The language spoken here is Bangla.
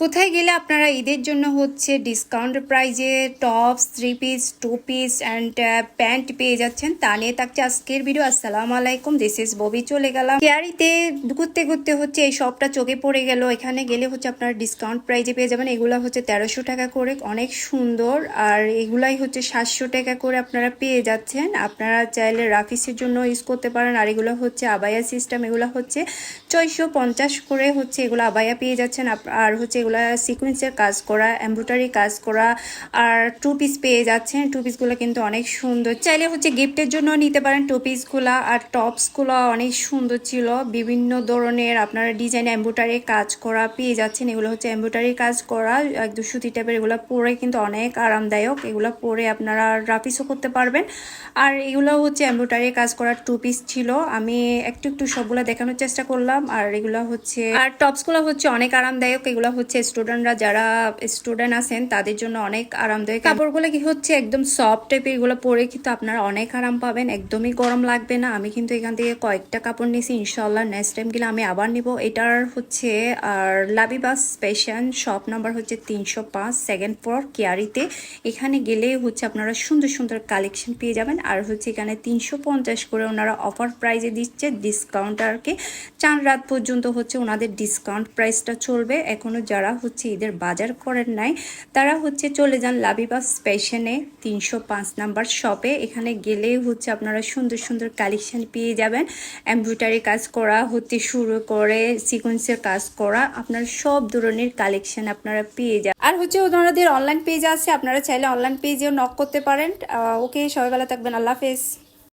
কোথায় গেলে আপনারা ঈদের জন্য হচ্ছে ডিসকাউন্ট প্রাইজে tops, 3 piece, 2 piece and pant পেয়ে যাচ্ছেন তা নিয়ে থাকছে আজকের ভিডিও। আসসালামু আলাইকুম, দিস ইজ ববি। চলে গেলাম কেয়ারিতে, ঘুরতে ঘুরতে হচ্ছে এই শপটা চোখে পড়ে গেল। এখানে গেলে হচ্ছে আপনারা ডিসকাউন্ট প্রাইজে পেয়ে যাবেন। এগুলো হচ্ছে 1300 টাকা করে, অনেক সুন্দর। আর এগুলাই হচ্ছে 700 টাকা করে আপনারা পেয়ে যাচ্ছেন। আপনারা চাইলে রাফিসের জন্য ইউজ করতে পারেন। আর এগুলো হচ্ছে আবায়া সিস্টেম, এগুলো হচ্ছে 650 করে হচ্ছে এগুলো আবায়া পেয়ে যাচ্ছেন। আর হচ্ছে এগুলা সিকোয়েন্সের কাজ করা, এমব্রয়ডারি কাজ করা। আর 2 পিস পেয়ে যাচ্ছেন। 2 পিসগুলো কিন্তু অনেক সুন্দর, চাইলে হচ্ছে গিফটের জন্য নিতে পারেন 2 পিসগুলা। আর টপসগুলো অনেক সুন্দর ছিল, বিভিন্ন ধরনের আপনারা ডিজাইন এমব্রয়ডারি কাজ করা পেয়ে যাচ্ছেন। এগুলো হচ্ছে এমব্রয়ডারি কাজ করা, একদম সুতি টাইপের। এগুলো পরে কিন্তু অনেক আরামদায়ক, এগুলো পরে আপনারা রাফিসও করতে পারবেন। আর এগুলো হচ্ছে এমব্রয়ডারি কাজ করা 2 পিস ছিল। আমি একটু একটু সবগুলো দেখানোর চেষ্টা করলাম। আর এগুলো হচ্ছে, আর টপসগুলো হচ্ছে অনেক আরামদায়ক। এগুলো হচ্ছে স্টুডেন্টরা, যারা স্টুডেন্ট আছেন তাদের জন্য অনেক আরামদায়ক। কাপড়গুলো কি হচ্ছে একদম সফট টাইপের, এগুলো পরে কিন্তু আপনারা অনেক আরাম পাবেন, একদমই গরম লাগবে না। আমি কিন্তু এখান থেকে কয়েকটা কাপড় নিয়েছি, ইনশাল্লাহ নেক্সট টাইম গেলে আমি আবার নিব। এটার হচ্ছে আর লাবিবাস ফ্যাশন, শপ নাম্বার হচ্ছে 305, সেকেন্ড ফ্লোর, কেয়ারিতে। এখানে গেলে হচ্ছে আপনারা সুন্দর সুন্দর কালেকশন পেয়ে যাবেন। আর হচ্ছে এখানে 350 করে ওনারা অফার প্রাইজে দিচ্ছে, ডিসকাউন্ট আর কি। 4 রাত পর্যন্ত হচ্ছে ওনাদের ডিসকাউন্ট প্রাইসটা চলবে। এখনো যারা হচ্ছে ঈদের বাজার করেন নাই তারা হচ্ছে চলে যান লাবিবাস ফ্যাশনে, 305 নাম্বার শপে। এখানে গেলেই হচ্ছে আপনারা সুন্দর সুন্দর কালেকশন পেয়ে যাবেন। এমব্রয়ডারি কাজ করা হতে শুরু করে সিকোয়েন্সের কাজ করা, আপনার সব ধরনের কালেকশন আপনারা পেয়ে যাবেন। আর হচ্ছে ওনাদের অনলাইন পেজ আছে, আপনারা চাইলে অনলাইন পেজেও নক করতে পারেন। ওকে, সবাই ভালো থাকবেন, আল্লাহ হাফেজ।